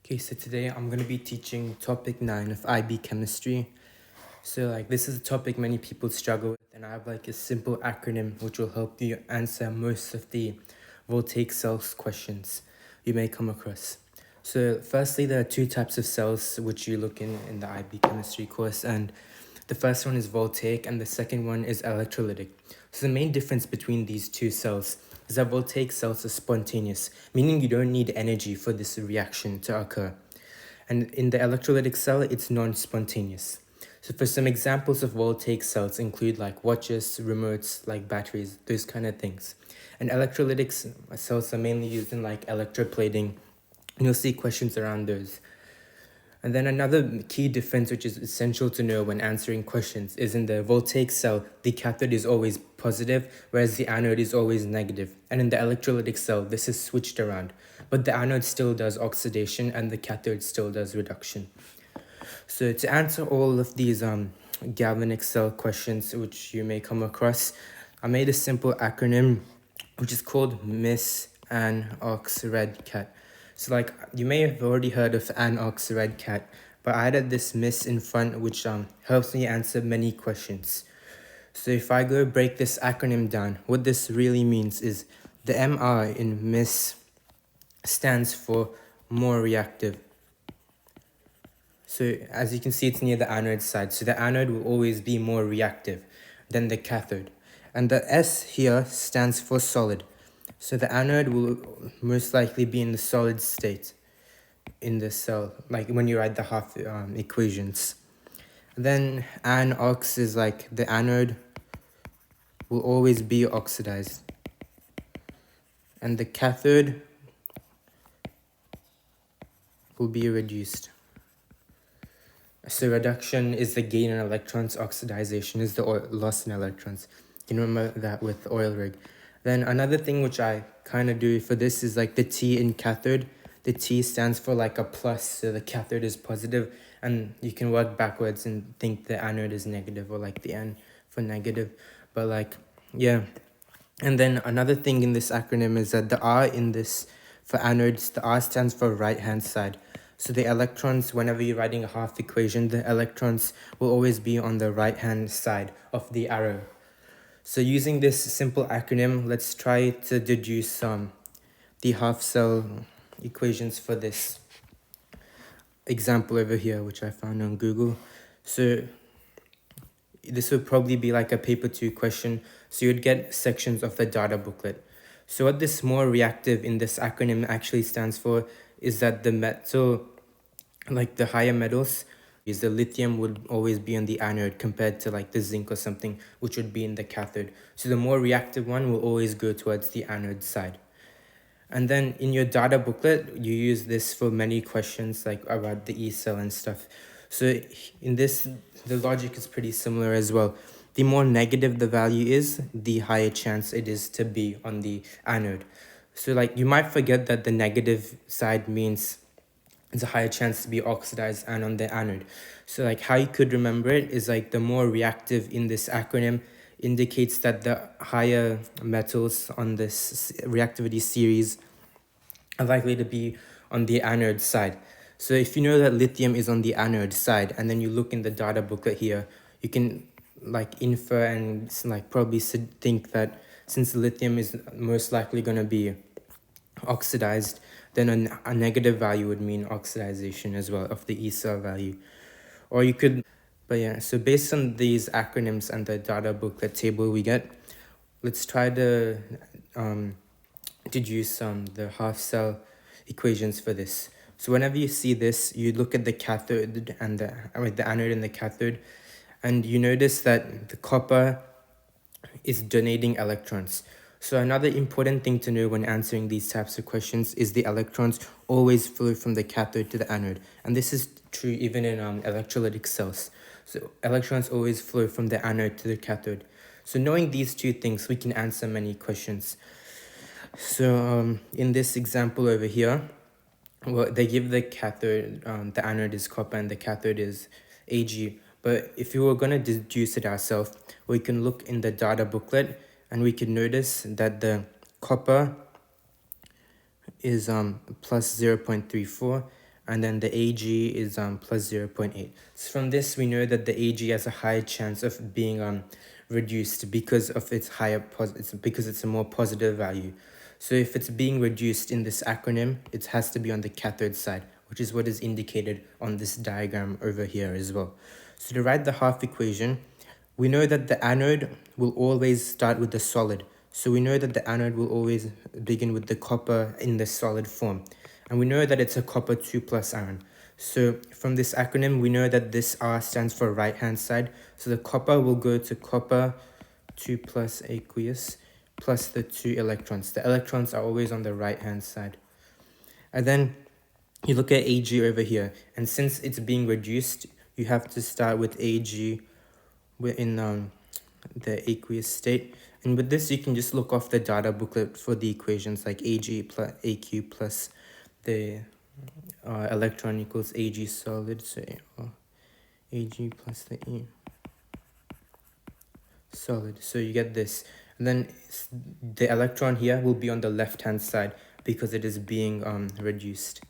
Okay, so today I'm going to be teaching topic 9 of IB chemistry. So this is a topic many people struggle with, and I have a simple acronym which will help you answer most of the Voltaic cells questions you may come across. So firstly, there are two types of cells which you look in the IB chemistry course, and the first one is voltaic and the second one is electrolytic. So the main difference between these two cells is that voltaic cells are spontaneous, meaning you don't need energy for this reaction to occur. And in the electrolytic cell, it's non-spontaneous. So for some examples of voltaic cells include watches, remotes, batteries, those kind of things. And electrolytic cells are mainly used in electroplating. And you'll see questions around those. And then another key difference which is essential to know when answering questions is in the voltaic cell, the cathode is always positive, whereas the anode is always negative. And in the electrolytic cell, this is switched around. But the anode still does oxidation and the cathode still does reduction. So to answer all of these galvanic cell questions which you may come across, I made a simple acronym which is called Miss Ann Ox Red Cat. So you may have already heard of Ann Ox Red Cat, but I added this Miss in front which helps me answer many questions. So if I go break this acronym down, what this really means is the MR in Miss stands for more reactive. So as you can see, it's near the anode side. So the anode will always be more reactive than the cathode. And the S here stands for solid. So the anode will most likely be in the solid state in the cell, like when you write the half equations. And then An-ox is the anode will always be oxidized. And the cathode will be reduced. So reduction is the gain in electrons, oxidization is the loss in electrons. You can remember that with oil rig. Then another thing which I kind of do for this is the T in cathode. The T stands for a plus, so the cathode is positive, and you can work backwards and think the anode is negative, or the N for negative. But yeah. And then another thing in this acronym is that the R in this for anodes, the R stands for right hand side. So the electrons, whenever you're writing a half equation, the electrons will always be on the right hand side of the arrow. So using this simple acronym, let's try to deduce the half cell equations for this example over here, which I found on Google. So this would probably be a paper 2 question. So you'd get sections of the data booklet. So what this more reactive in this acronym actually stands for is that the metal, the higher metals, is the lithium would always be on the anode compared to the zinc or something, which would be in the cathode. So the more reactive one will always go towards the anode side. And then in your data booklet, you use this for many questions about the E cell and stuff. So in this, the logic is pretty similar as well. The more negative the value is, the higher chance it is to be on the anode. So you might forget that the negative side means it's a higher chance to be oxidized and on the anode. So how you could remember it is the more reactive in this acronym indicates that the higher metals on this reactivity series are likely to be on the anode side. So if you know that lithium is on the anode side and then you look in the data booklet here, you can infer and probably think that since lithium is most likely going to be oxidized, then a negative value would mean oxidization as well of the E cell value. Or you could, but yeah, so based on these acronyms and the data booklet table we get, let's try to deduce the half cell equations for this. So whenever you see this, you look at the cathode and the anode and the cathode, and you notice that the copper is donating electrons. So another important thing to know when answering these types of questions is the electrons always flow from the cathode to the anode. And this is true even in electrolytic cells. So electrons always flow from the anode to the cathode. So knowing these two things, we can answer many questions. So in this example over here, well, they give the cathode, the anode is copper and the cathode is Ag. But if you were going to deduce it ourselves, we can look in the data booklet and we can notice that the copper is plus 0.34 and then the Ag is plus 0.8. So from this, we know that the Ag has a higher chance of being reduced because of its because it's a more positive value. So if it's being reduced in this acronym, it has to be on the cathode side, which is what is indicated on this diagram over here as well. So to write the half equation, we know that the anode will always start with the solid. So we know that the anode will always begin with the copper in the solid form. And we know that it's a copper 2 plus ion. So from this acronym, we know that this R stands for right hand side. So the copper will go to copper 2 plus aqueous plus the 2 electrons. The electrons are always on the right hand side. And then you look at Ag over here. And since it's being reduced, you have to start with Ag in the aqueous state. And with this, you can just look off the data booklet for the equations like Ag plus Aq plus the electron equals Ag solid. So Ag plus the E solid. So you get this. And then the electron here will be on the left hand side because it is being reduced.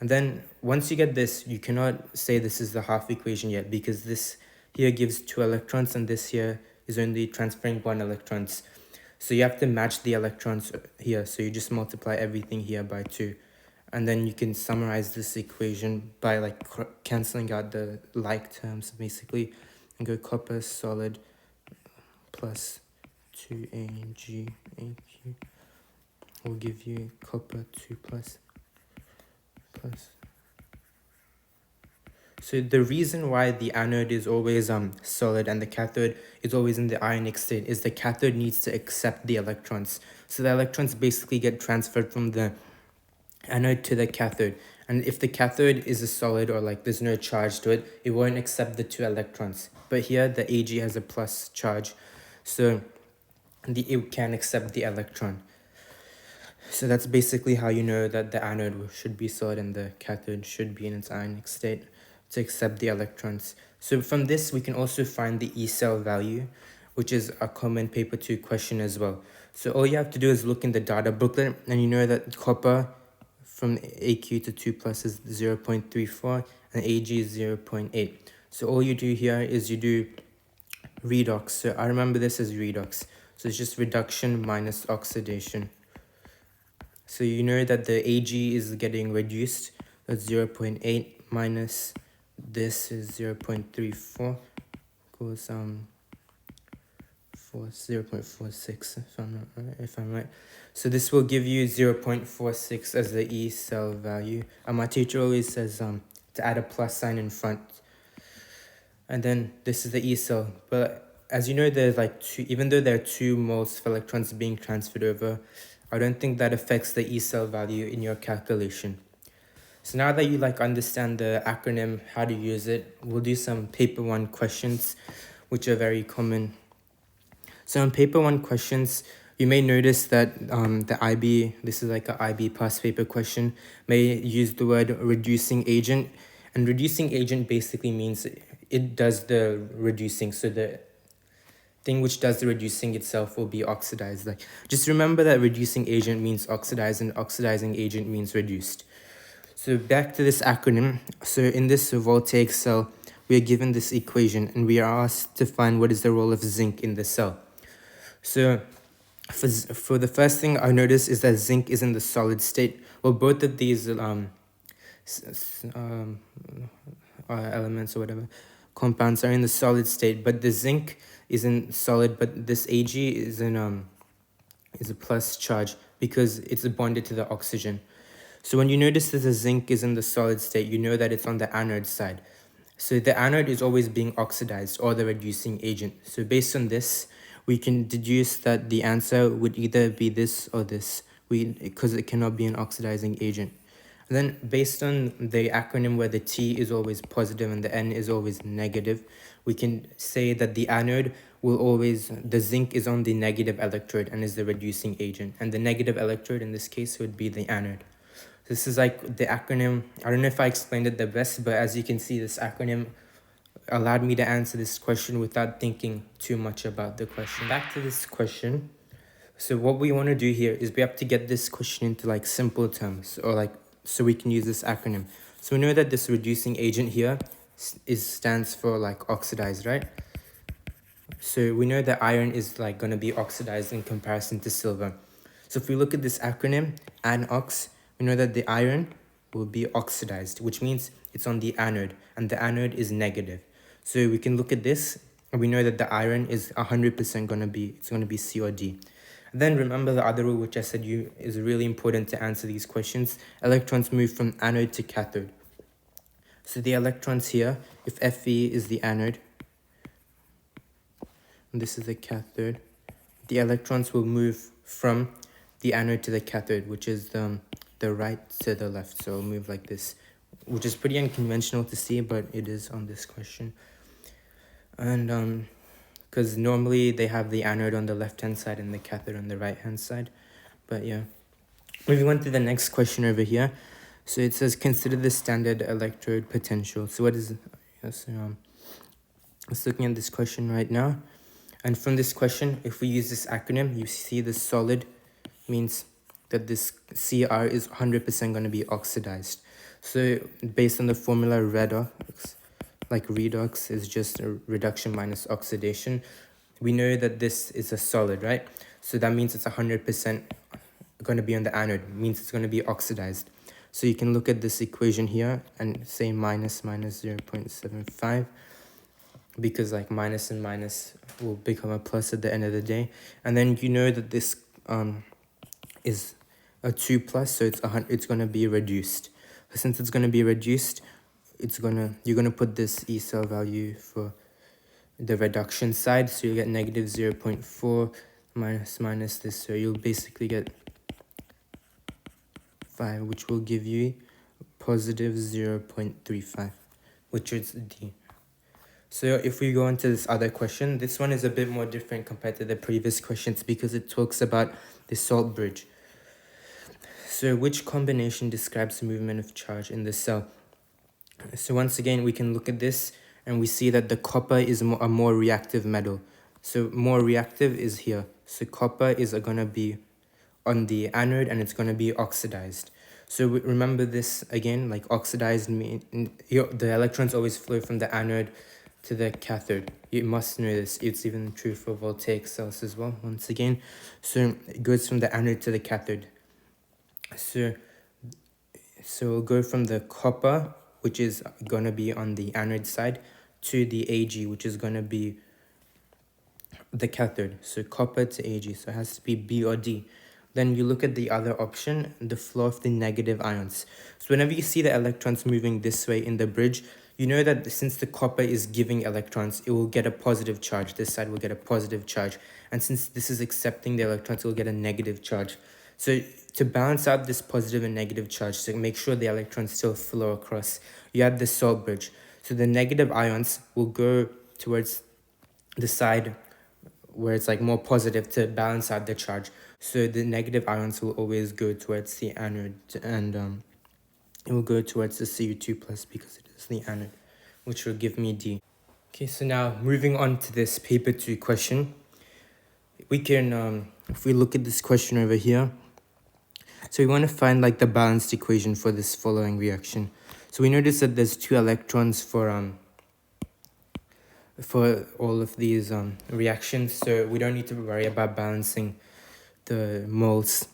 And then once you get this, you cannot say this is the half equation yet because this here gives 2 electrons and this here is only transferring 1 electrons. So you have to match the electrons here. So you just multiply everything here by 2. And then you can summarize this equation by like cancelling out the like terms basically and go copper solid plus 2Ag Aq will give you copper 2 plus. So the reason why the anode is always solid and the cathode is always in the ionic state is the cathode needs to accept the electrons. So the electrons basically get transferred from the anode to the cathode. And if the cathode is a solid or like there's no charge to it, it won't accept the 2 electrons. But here the Ag has a plus charge, so it can accept the electron. So that's basically how you know that the anode should be solid and the cathode should be in its ionic state to accept the electrons. So from this, we can also find the E cell value, which is a common paper 2 question as well. So all you have to do is look in the data booklet and you know that copper from Aq to 2 plus is 0.34 and Ag is 0.8. So all you do here is you do redox. So I remember this as redox. So it's just reduction minus oxidation. So you know that the Ag is getting reduced. That's 0.8 minus this is 0.34 equals 0.46 if I'm right. So this will give you 0.46 as the E cell value. My teacher always says to add a plus sign in front. And then this is the E cell. But as you know, there's like even though there are 2 moles of electrons being transferred over, I don't think that affects the E cell value in your calculation. So now that you understand the acronym, how to use it, we'll do some paper 1 questions, which are very common. So in paper 1 questions, you may notice that the IB, this is like an IB past paper question, may use the word reducing agent. And reducing agent basically means it does the reducing. So the thing which does the reducing itself will be oxidized. Just remember that reducing agent means oxidized and oxidizing agent means reduced. So back to this acronym. So in this Voltaic cell, we are given this equation and we are asked to find what is the role of zinc in the cell. So for the first thing I notice is that zinc is in the solid state. Well, both of these elements or whatever compounds are in the solid state, but the zinc isn't solid, but this Ag is is a plus charge because it's bonded to the oxygen. So when you notice that the zinc is in the solid state, you know that it's on the anode side. So the anode is always being oxidized or the reducing agent. So based on this, we can deduce that the answer would either be this or this, because it cannot be an oxidizing agent. And then based on the acronym where the T is always positive and the N is always negative, we can say that the anode the zinc is on the negative electrode and is the reducing agent. And the negative electrode in this case would be the anode. This is like the acronym. I don't know if I explained it the best, but as you can see, this acronym allowed me to answer this question without thinking too much about the question. Back to this question. So what we want to do here is we have to get this question into simple terms or So we can use this acronym. So we know that this reducing agent here stands for like oxidized, right? So we know that iron is like going to be oxidized in comparison to silver. So if we look at this acronym, ANOX, we know that the iron will be oxidized, which means it's on the anode, and the anode is negative. So we can look at this, and we know that the iron is 100% going to be, it's going to be C or D. And then remember the other rule, which I said is really important to answer these questions. Electrons move from anode to cathode. So the electrons here, if Fe is the anode, and this is the cathode, the electrons will move from the anode to the cathode, which is the right to the left. So it'll move like this, which is pretty unconventional to see, but it is on this question. And because normally they have the anode on the left-hand side and the cathode on the right-hand side. But yeah, moving on to the next question over here. So it says, consider the standard electrode potential. So what is, let's looking at this question right now. And from this question, if we use this acronym, you see the solid means that this CR is 100% going to be oxidized. So based on the formula redox, like redox is just a reduction minus oxidation, we know that this is a solid, right? So that means it's 100% going to be on the anode, means it's going to be oxidized. So you can look at this equation here and say minus 0.75, because like minus and minus will become a plus at the end of the day. And then you know that this is a 2 plus, so it's going to be reduced. Since it's going to be reduced, you're going to put this E cell value for the reduction side, so you get negative 0.4 minus this, so you'll basically get 5, which will give you positive 0.35, which is D. So if we go into this other question, this one is a bit more different compared to the previous questions because it talks about the salt bridge. So which combination describes the movement of charge in the cell? So once again, we can look at this and we see that the copper is a more reactive metal. So more reactive is here. So copper is going to be on the anode and it's going to be oxidized. So remember this again, like oxidized mean the electrons always flow from the anode to the cathode. You must know this. It's even true for Voltaic cells as well, once again. So it goes from the anode to the cathode. So we'll go from the copper, which is going to be on the anode side, to the Ag, which is going to be the cathode. So copper to Ag, so it has to be B or D. Then you look at the other option, the flow of the negative ions. So whenever you see the electrons moving this way in the bridge, you know that since the copper is giving electrons, it will get a positive charge. This side will get a positive charge. And since this is accepting the electrons, it will get a negative charge. So to balance out this positive and negative charge, to make sure the electrons still flow across, you have the salt bridge. So the negative ions will go towards the side where it's like more positive to balance out the charge. So the negative ions will always go towards the anode, and it will go towards the Cu2 plus because it is the anode, which will give me D. Okay, so now moving on to this paper 2 question, we can, if we look at this question over here, so we want to find like the balanced equation for this following reaction. So we notice that there's 2 electrons for all of these reactions, so we don't need to worry about balancing the moles.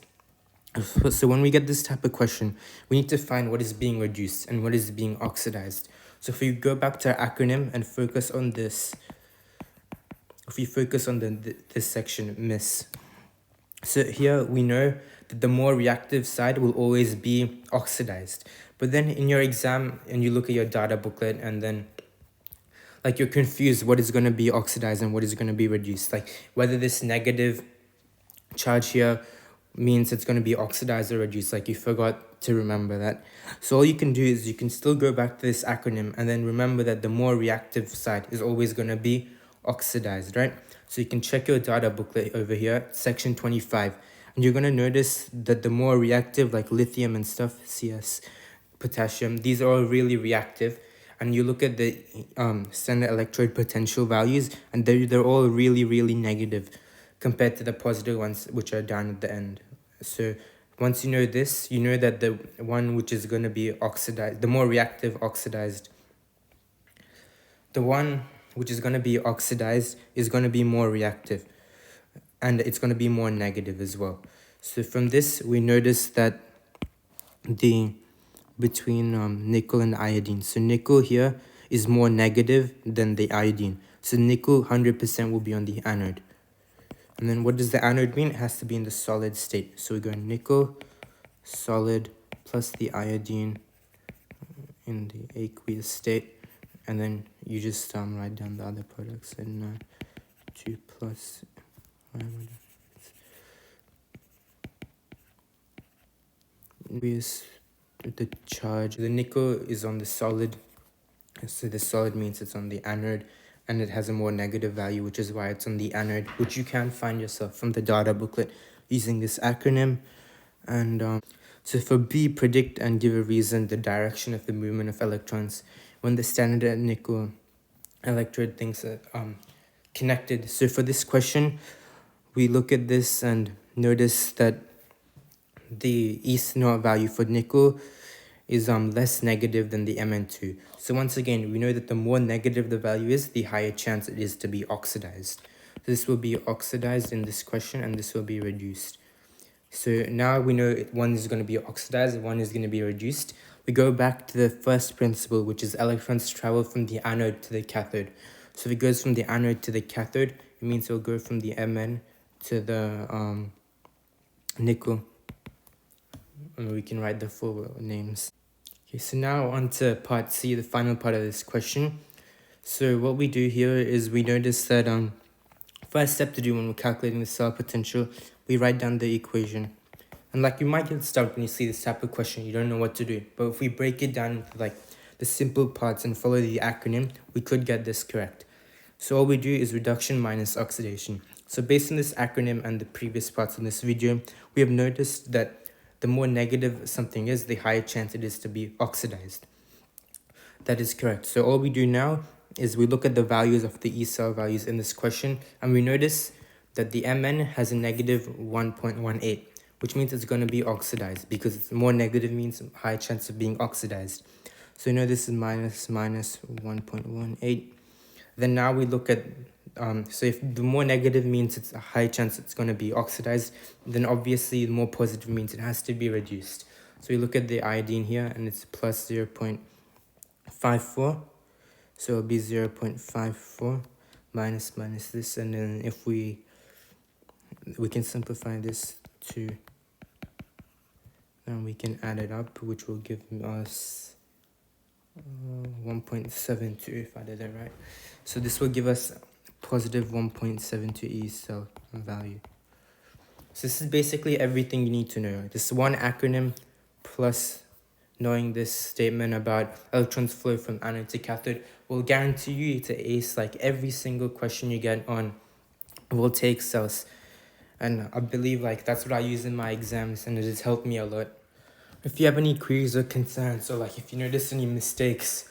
So when we get this type of question, we need to find what is being reduced and what is being oxidized. So if we go back to our acronym and focus on this, if we focus on this section, MISS. So here we know that the more reactive side will always be oxidized. But then in your exam, and you look at your data booklet, and then like you're confused what is going to be oxidized and what is going to be reduced. Like whether this negative charge here means it's going to be oxidized or reduced, like you forgot to remember that. So all you can do is you can still go back to this acronym and then remember that the more reactive side is always going to be oxidized, right? So you can check your data booklet over here, section 25, and you're going to notice that the more reactive, like lithium and stuff, CS, potassium, these are all really reactive. And you look at the standard electrode potential values, and they're all really, really negative compared to the positive ones, which are down at the end. So Once you know this, you know that the one which is going to be oxidized, the more reactive oxidized, the one which is going to be oxidized is going to be more reactive, and it's going to be more negative as well. So from this, we notice that the between nickel and iodine. So nickel here is more negative than the iodine. So nickel 100% will be on the anode. And then what does the anode mean? It has to be in the solid state. So we go nickel, solid, plus the iodine in the aqueous state. And then you just write down the other products. And 2 plus... the charge. The nickel is on the solid, so the solid means it's on the anode, and it has a more negative value, which is why it's on the anode, which you can find yourself from the data booklet using this acronym. And so for B, predict and give a reason the direction of the movement of electrons when the standard nickel electrode things are connected. So for this question, we look at this and notice that the E0 value for nickel is less negative than the Mn2. So once again, we know that the more negative the value is, the higher chance it is to be oxidized. This will be oxidized in this question, and this will be reduced. So now we know one is going to be oxidized, one is going to be reduced. We go back to the first principle, which is electrons travel from the anode to the cathode. So if it goes from the anode to the cathode, it means it will go from the Mn to the nickel. And we can write the full names. Okay, so now on to part C, the final part of this question. So what we do here is we notice that first step to do when we're calculating the cell potential, we write down the equation. And like you might get stumped when you see this type of question, you don't know what to do. But if we break it down into like the simple parts and follow the acronym, we could get this correct. So all we do is reduction minus oxidation. So based on this acronym and the previous parts in this video, we have noticed that the more negative something is, the higher chance it is to be oxidized. That is correct. So all we do now is we look at the values of the E cell values in this question, and we notice that the Mn has a negative 1.18, which means it's going to be oxidized, because it's more negative means higher chance of being oxidized. So you know this is minus 1.18. Then now we look at so if the more negative means it's a high chance it's going to be oxidized, then obviously the more positive means it has to be reduced. So we look at the iodine here, and it's plus 0.54. So it'll be 0.54 minus this, and then if we can simplify this to, then we can add it up, which will give us 1.72 if I did it right. So this will give us positive 1.72 E cell value. So this is basically everything you need to know. This one acronym plus knowing this statement about electrons flow from anode to cathode will guarantee you to ace like every single question you get on Voltaic cells. And I believe like that's what I use in my exams, and it has helped me a lot. If you have any queries or concerns, or like if you notice any mistakes,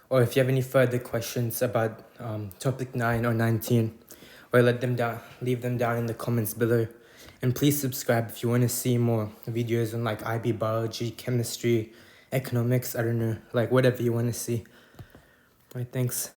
or if you have any further questions about topic 9 or 19, or leave them down in the comments below. And please subscribe if you want to see more videos on like IB biology, chemistry, economics, I don't know, like whatever you want to see. Alright, thanks.